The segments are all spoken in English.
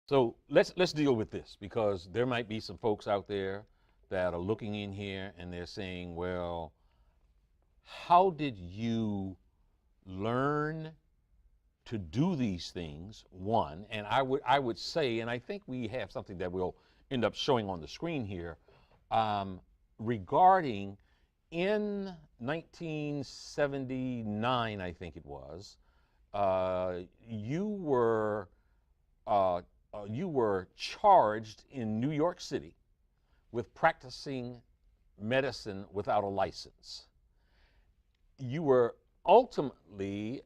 So let's deal with this because there might be some folks out there that are looking in here and they're saying, well, how did you learn to do these things? One, and I would say, and I think we have something that we'll end up showing on the screen here, regarding in 1979, I think it was, you were charged in New York City with practicing medicine without a license. You were ultimately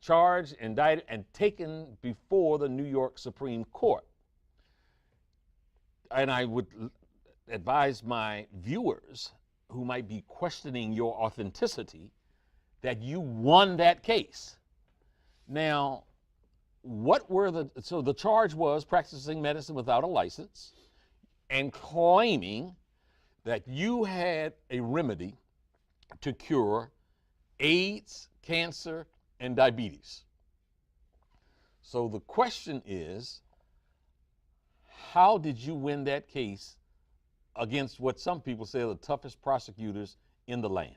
charged, indicted, and taken before the New York Supreme Court. And I would advise my viewers who might be questioning your authenticity that you won that case. Now, so the charge was practicing medicine without a license and claiming that you had a remedy to cure AIDS, cancer, and diabetes. So the question is, how did you win that case against what some people say are the toughest prosecutors in the land?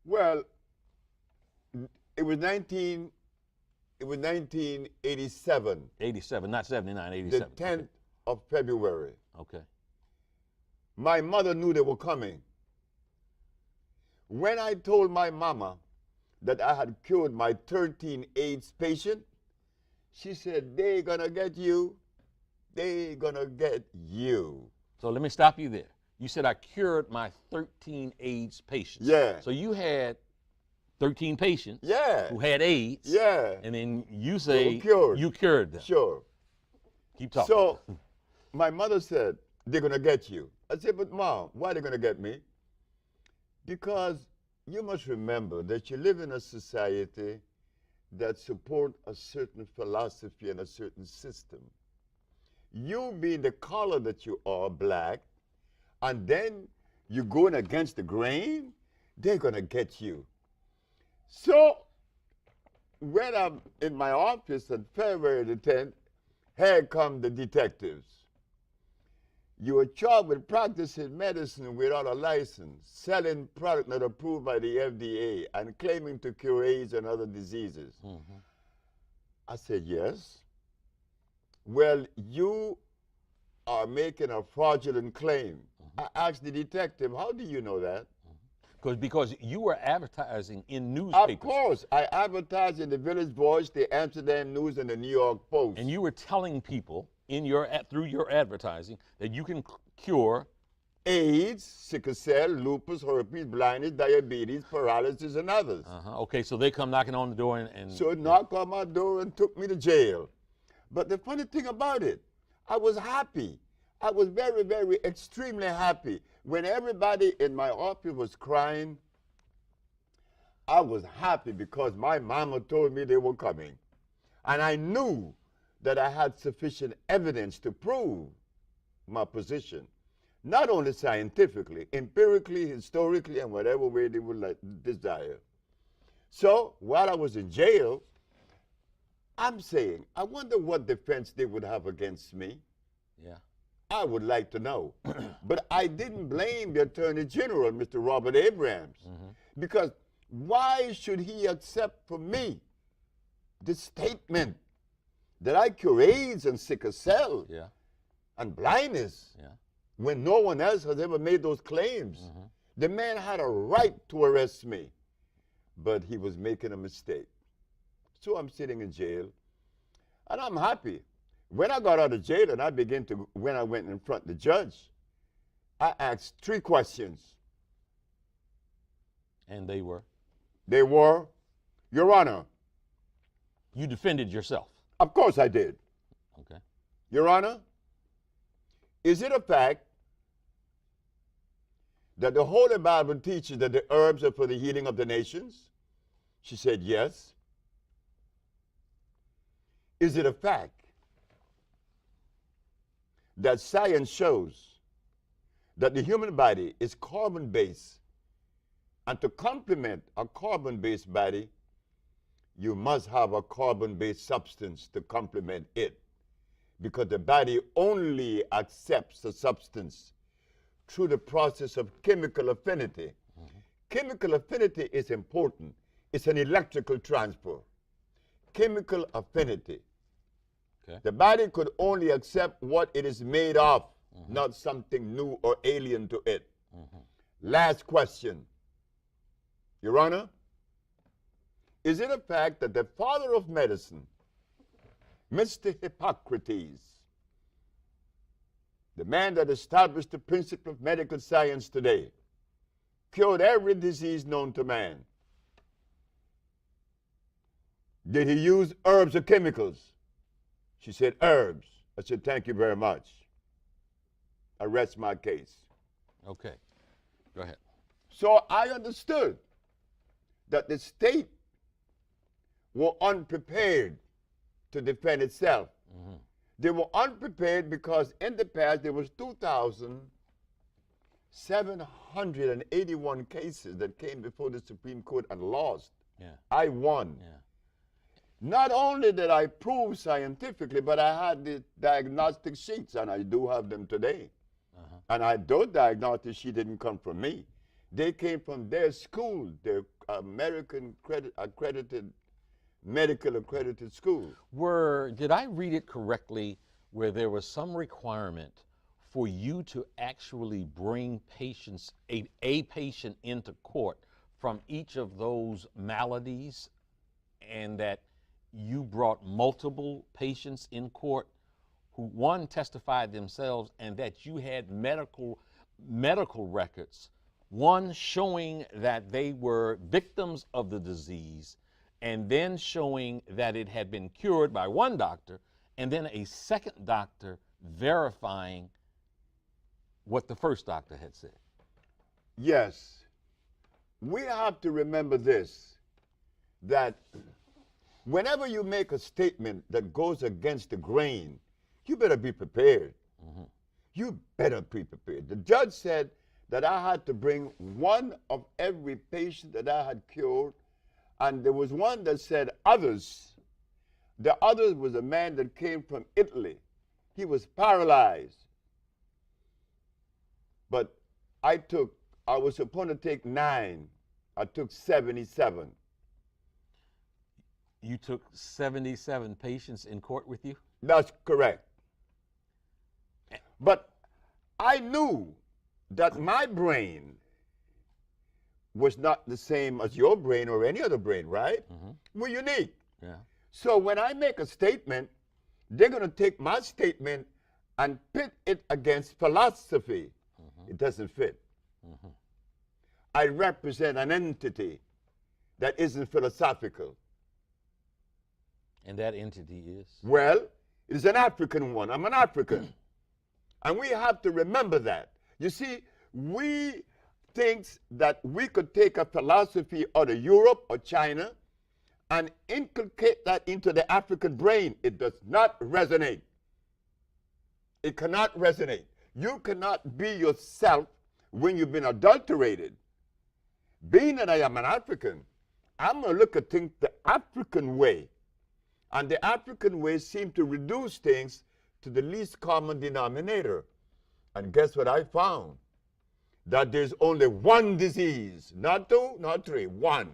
Well, it was 1987. 87, not 79, The 87. 10th of February. Okay. My mother knew they were coming. When I told my mama that I had cured my 13 AIDS patient, she said, "They gonna get you. They gonna get you." So let me stop you there. You said I cured my 13 AIDS patients. Yeah. So you had 13 patients Yeah. who had AIDS. Yeah. And then you say They were cured. you cured them. Sure. Keep talking. So my mother said, "They're gonna get you." I said, "But Mom, why are they gonna get me?" Because you must remember that you live in a society that support a certain philosophy and a certain system. You being the color that you are, black, and then you're going against the grain, they're gonna get you. So when I'm in my office on February the 10th, here come the detectives. You are charged with practicing medicine without a license, selling product not approved by the FDA, and claiming to cure AIDS and other diseases. Mm-hmm. I said, yes. Well, you are making a fraudulent claim. I asked the detective, how do you know that? Because you were advertising in newspapers. Of course, I advertised in the Village Voice, the Amsterdam News, and the New York Post. And you were telling people through your advertising that you can cure AIDS, sickle cell, lupus, herpes, blindness, diabetes, paralysis, and others. Okay, so they come knocking on the door and So knocked on my door and took me to jail. But the funny thing about it, I was happy. I was very, very, extremely happy. When everybody in my office was crying, I was happy because my mama told me they were coming. And I knew that I had sufficient evidence to prove my position. Not only scientifically, empirically, historically, and whatever way they would desire. So while I was in jail, I'm saying, I wonder what defense they would have against me. Yeah. I would like to know. But I didn't blame the Attorney General, Mr. Robert Abrams, because why should he accept from me the statement that I cure AIDS and sickle cell and blindness when no one else has ever made those claims? The man had a right to arrest me, but he was making a mistake. So I'm sitting in jail, and I'm happy. When I got out of jail and when I went in front of the judge, I asked 3 questions. And they were? They were, Your Honor. You defended yourself? Of course I did. Okay. Your Honor, is it a fact that the Holy Bible teaches that the herbs are for the healing of the nations? She said, yes. Is it a fact that science shows that the human body is carbon-based, and to complement a carbon-based body, you must have a carbon-based substance to complement it, because the body only accepts a substance through the process of chemical affinity. Chemical affinity is important. It's an electrical transfer. Chemical affinity. Okay. The body could only accept what it is made of, not something new or alien to it. Last question. Your Honor, is it a fact that the father of medicine, Mr. Hippocrates, the man that established the principle of medical science today, cured every disease known to man? Did he use herbs or chemicals? She said, herbs. I said, thank you very much. I rest my case. Okay. Go ahead. So I understood that the state were unprepared to defend itself. They were unprepared because in the past there was 2,781 cases that came before the Supreme Court and lost. Yeah. I won. Yeah. Not only did I prove scientifically, but I had the diagnostic sheets, and I do have them today. And those diagnostic sheets didn't come from me. They came from their school, their American medical accredited school. Did I read it correctly where there was some requirement for you to actually bring patients, a patient into court from each of those maladies, and that you brought multiple patients in court who, one, testified themselves, and that you had medical records, one showing that they were victims of the disease, and then showing that it had been cured by one doctor, and then a second doctor verifying what the first doctor had said? Yes. We have to remember this, that whenever you make a statement that goes against the grain, you better be prepared. You better be prepared. The judge said that I had to bring one of every patient that I had cured, and there was one that said others. The others was a man that came from Italy. He was paralyzed. But I was supposed to take 9. I took 77. You took 77 patients in court with you? That's correct. But I knew that my brain was not the same as your brain or any other brain, right? We're unique. Yeah. So when I make a statement, they're going to take my statement and pit it against philosophy. It doesn't fit. I represent an entity that isn't philosophical. And that entity is? Well, it is an African one. I'm an African. And we have to remember that. You see, we think that we could take a philosophy out of Europe or China and inculcate that into the African brain. It does not resonate. It cannot resonate. You cannot be yourself when you've been adulterated. Being that I am an African, I'm going to look at things the African way. And the African way seems to reduce things to the least common denominator. And guess what I found? That there's only one disease, not 2, not 3, 1.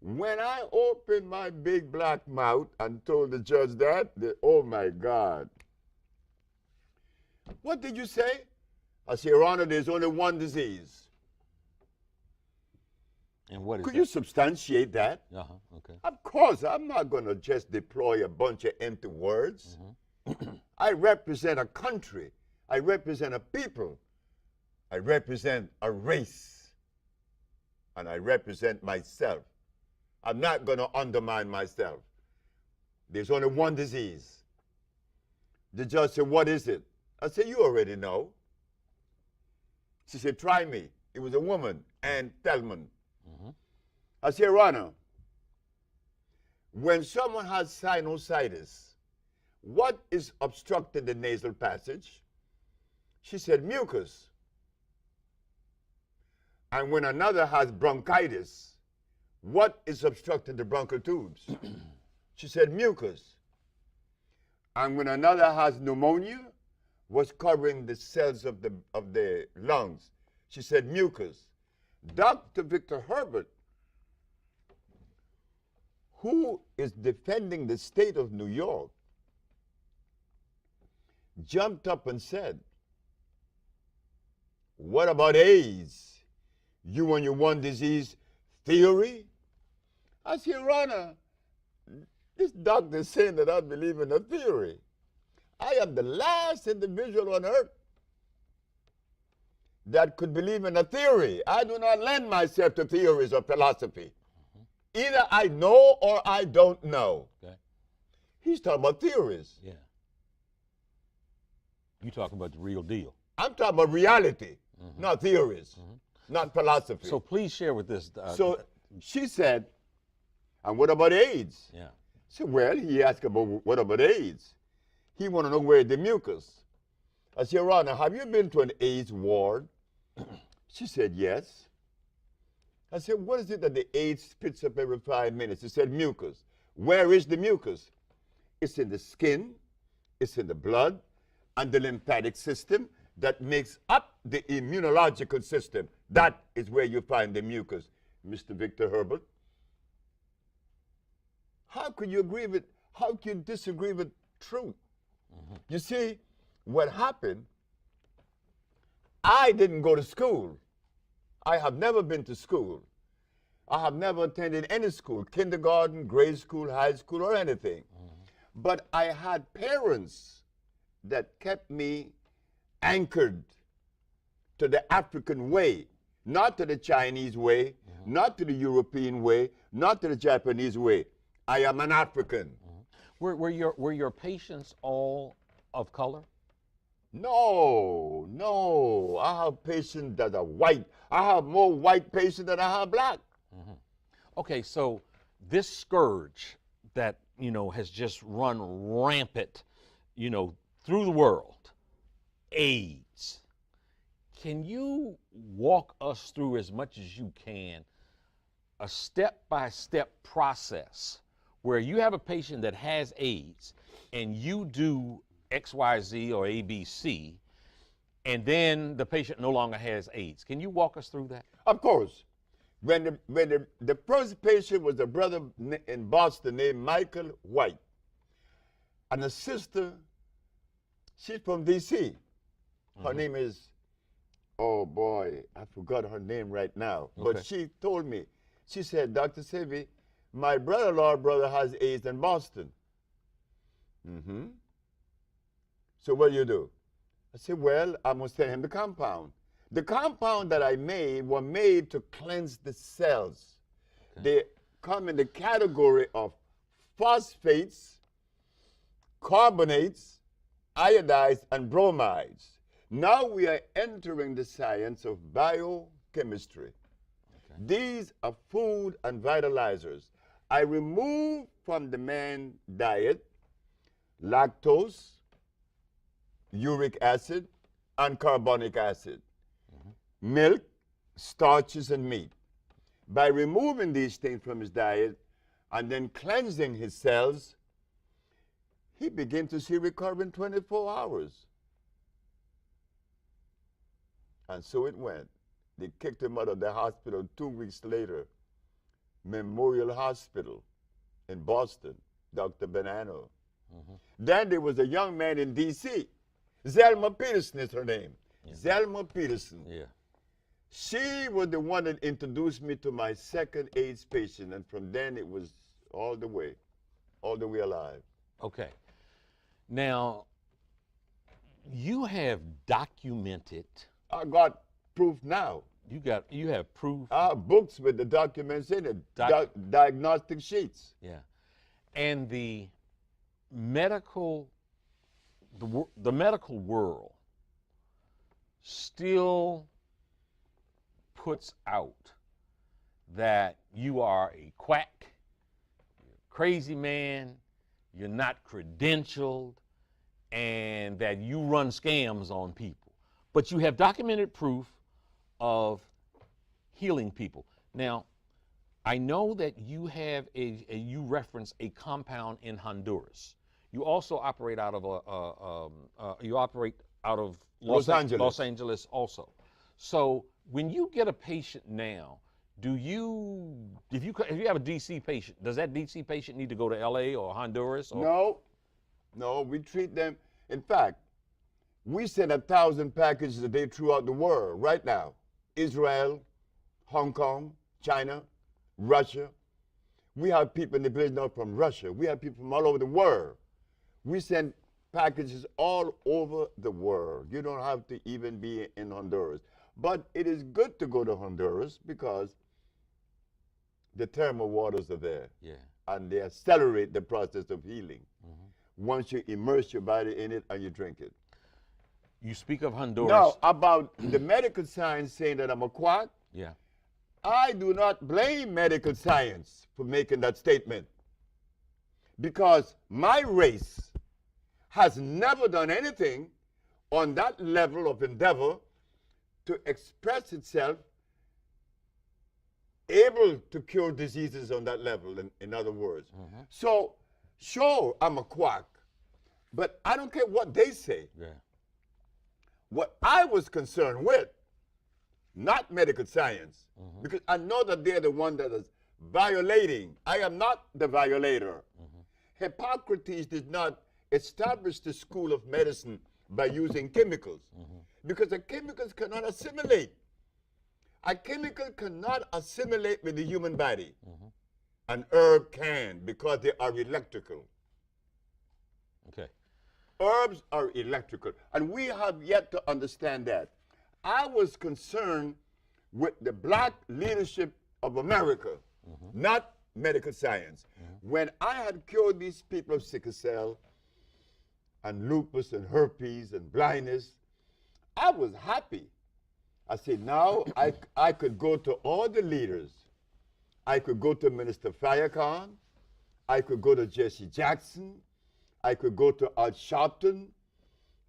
When I opened my big black mouth and told the judge that, oh my God. What did you say? I said, Your Honor, there's only one disease. And what is Could that? you substantiate that? Okay. Of course, I'm not going to just deploy a bunch of empty words. I represent a country. I represent a people. I represent a race. And I represent myself. I'm not going to undermine myself. There's only one disease. The judge said, what is it? I said, you already know. She said, try me. It was a woman, Ann Feldman. I said, Your Honor, when someone has sinusitis, what is obstructing the nasal passage? She said, mucus. And when another has bronchitis, what is obstructing the bronchial tubes? She said, mucus. And when another has pneumonia, what's covering the cells of the lungs? She said, mucus. Dr. Victor Herbert, who is defending the state of New York, jumped up and said, what about AIDS? You and your one disease theory? I said, Your Honor, this doctor is saying that I believe in a theory. I am the last individual on earth that could believe in a theory. I do not lend myself to theories or philosophy. Either I know or I don't know. Okay. He's talking about theories. Yeah. You talking about the real deal. I'm talking about reality, not theories, not philosophy. So please share with this. So she said, and what about AIDS? Yeah. I said, well, he asked about what about AIDS? He want to know where the mucus. I said, Your Honor, have you been to an AIDS ward? She said, yes. I said, what is it that the AIDS spits up every 5 minutes? She said, mucus. Where is the mucus? It's in the skin, it's in the blood, and the lymphatic system that makes up the immunological system. That is where you find the mucus, Mr. Victor Herbert. How could you agree with, how can you disagree with truth? You see, what happened, I didn't go to school. I have never been to school. I have never attended any school, kindergarten, grade school, high school, or anything. But I had parents that kept me anchored to the African way, not to the Chinese way, not to the European way, not to the Japanese way. I am an African. Were your patients all of color? No, no. I have patients that are white. I have more white patients than I have black. Okay, so this scourge that, has just run rampant, through the world, AIDS. Can you walk us through as much as you can a step-by-step process where you have a patient that has AIDS and you do XYZ or ABC, and then the patient no longer has AIDS? Can you walk us through that? Of course. When the first patient was a brother in Boston named Michael White, and a sister, she's from D.C. Her name is, oh boy, I forgot her name right now. Okay. But she told me, she said, Dr. Sevi, my brother has AIDS in Boston. So what do you do? I said, well, I must send him the compound. The compound that I made were made to cleanse the cells. They come in the category of phosphates, carbonates, iodides, and bromides. Now we are entering the science of biochemistry. These are food and vitalizers. I remove from the man's diet lactose, uric acid, and carbonic acid, milk, starches, and meat. By removing these things from his diet and then cleansing his cells, he began to see recovery in 24 hours. And so it went. They kicked him out of the hospital 2 weeks later. Memorial Hospital in Boston, Dr. Bonanno. Then there was a young man in D.C., Zelma Peterson is her name. Zelma Peterson. Yeah. She was the one that introduced me to my second AIDS patient, and from then it was all the way alive. Okay. Now, you have documented. I got proof now. You have proof. I have books with the documents in it, diagnostic sheets. Yeah. And the medical world still puts out that you are a quack, you're a crazy man, you're not credentialed, and that you run scams on people. But you have documented proof of healing people. Now, I know that you have you reference a compound in Honduras. You also operate out of Los Angeles. Los Angeles also. So when you get a patient now, if you have a DC patient, does that DC patient need to go to LA or Honduras? Or? No, we treat them. In fact, we send 1,000 packages a day throughout the world right now. Israel, Hong Kong, China, Russia. We have people in the village now from Russia. We have people from all over the world. We send packages all over the world. You don't have to even be in Honduras. But it is good to go to Honduras because the thermal waters are there. Yeah. And they accelerate the process of healing once you immerse your body in it and you drink it. You speak of Honduras. Now, about the medical science saying that I'm a quack, Yeah. I do not blame medical science for making that statement because my race has never done anything on that level of endeavor to express itself able to cure diseases on that level, in other words. So, sure, I'm a quack, but I don't care what they say. Yeah. What I was concerned with, not medical science, because I know that they're the one that is violating. I am not the violator. Hippocrates did not establish the school of medicine by using chemicals because the chemicals cannot assimilate. A chemical cannot assimilate with the human body. An herb can because they are electrical. Okay. Herbs are electrical, and we have yet to understand that. I was concerned with the black leadership of America, not medical science. When I had cured these people of sickle cell and lupus and herpes and blindness, I was happy. I said, now I could go to all the leaders. I could go to Minister Farrakhan. I could go to Jesse Jackson. I could go to Al Sharpton.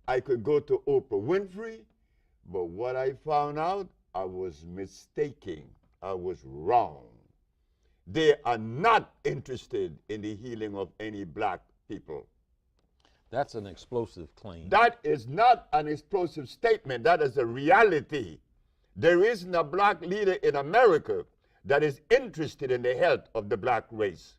I could go to Oprah Winfrey. But what I found out, I was mistaken. I was wrong. They are not interested in the healing of any black people. That's an explosive claim. That is not an explosive statement. That is a reality. There isn't a black leader in America that is interested in the health of the black race.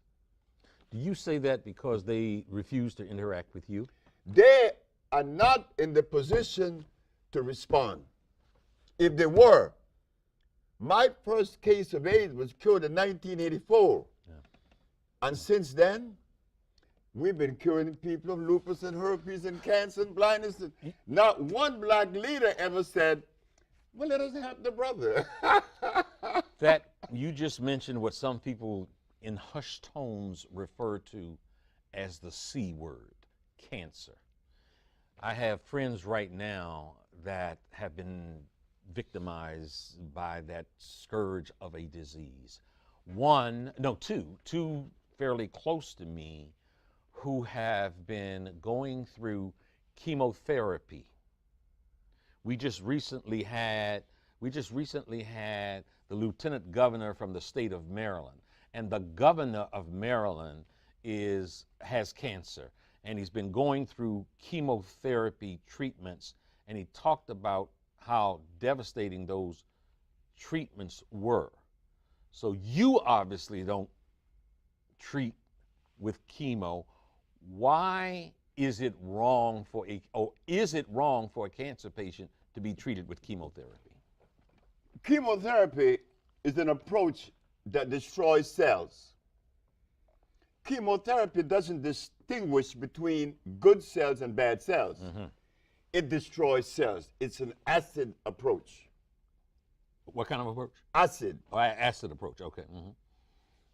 Do you say that because they refuse to interact with you? They are not in the position to respond. If they were, my first case of AIDS was cured in 1984. Yeah. And since then, we've been curing people of lupus and herpes and cancer and blindness. And not one black leader ever said, well, let us help the brother. That you just mentioned what some people in hushed tones refer to as the C word, cancer. I have friends right now that have been victimized by that scourge of a disease. Two fairly close to me who have been going through chemotherapy. We just recently had the lieutenant governor from the state of Maryland, and the governor of Maryland has cancer, and he's been going through chemotherapy treatments, and he talked about how devastating those treatments were. So you obviously don't treat with chemo. Why is it wrong for a cancer patient to be treated with chemotherapy? Chemotherapy is an approach that destroys cells. Chemotherapy doesn't distinguish between good cells and bad cells. It destroys cells. It's an acid approach. What kind of approach? Acid. Oh, acid approach, okay.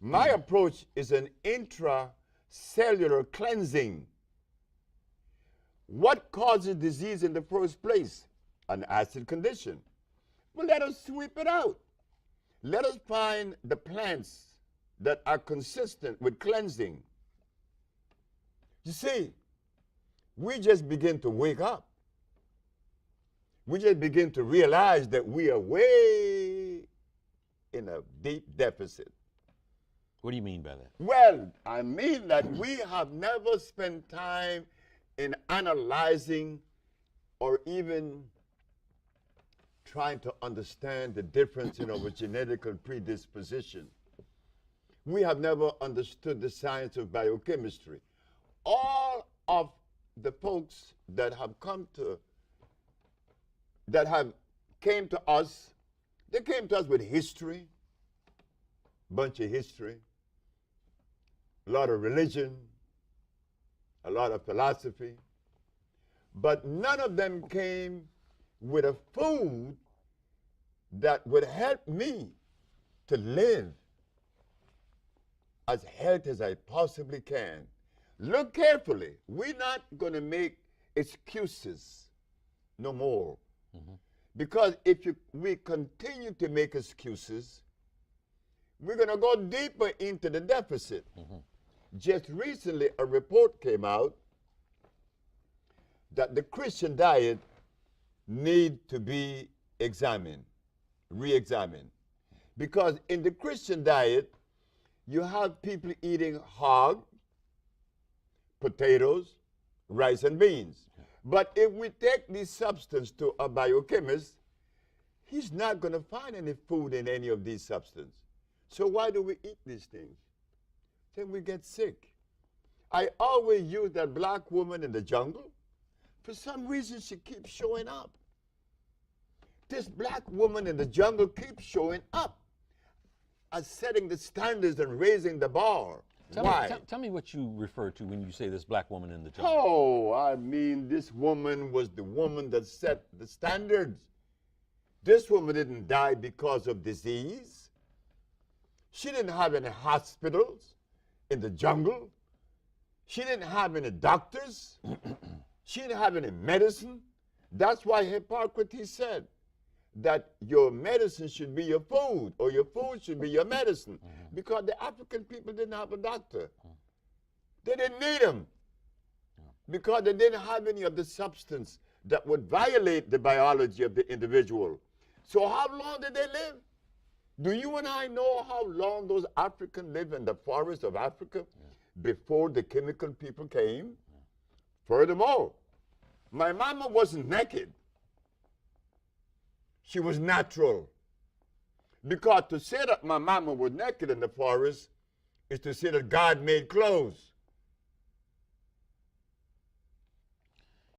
My approach is an intracellular cleansing. What causes disease in the first place? An acid condition. Well, let us sweep it out. Let us find the plants that are consistent with cleansing. You see, we just begin to wake up. We just begin to realize that we are way in a deep deficit. What do you mean by that? Well, I mean that we have never spent time in analyzing or even trying to understand the difference in our genetic predisposition. We have never understood the science of biochemistry. All of the folks that have came to us, they came to us with history, bunch of history, a lot of religion, a lot of philosophy, but none of them came with a food that would help me to live as healthy as I possibly can. Look carefully. We're not going to make excuses no more. Because if we continue to make excuses, we're going to go deeper into the deficit. Just recently, a report came out that the Christian diet need to be examined, re-examined. Because in the Christian diet, you have people eating hog, potatoes, rice, and beans. But if we take this substance to a biochemist, he's not going to find any food in any of these substances. So why do we eat these things? Then we get sick. I always use that black woman in the jungle. For some reason, she keeps showing up. This black woman in the jungle keeps showing up as setting the standards and raising the bar. Why? Tell me what you refer to when you say this black woman in the jungle. Oh, I mean, this woman was the woman that set the standards. This woman didn't die because of disease. She didn't have any hospitals in the jungle. She didn't have any doctors. She didn't have any medicine. That's why Hippocrates said that your medicine should be your food, or your food should be your medicine. Because the African people didn't have a doctor. They didn't need him. Because they didn't have any of the substance that would violate the biology of the individual. So how long did they live? Do you and I know how long those Africans lived in the forests of Africa before the chemical people came? Furthermore, my mama wasn't naked. She was natural. Because to say that my mama was naked in the forest is to say that God made clothes.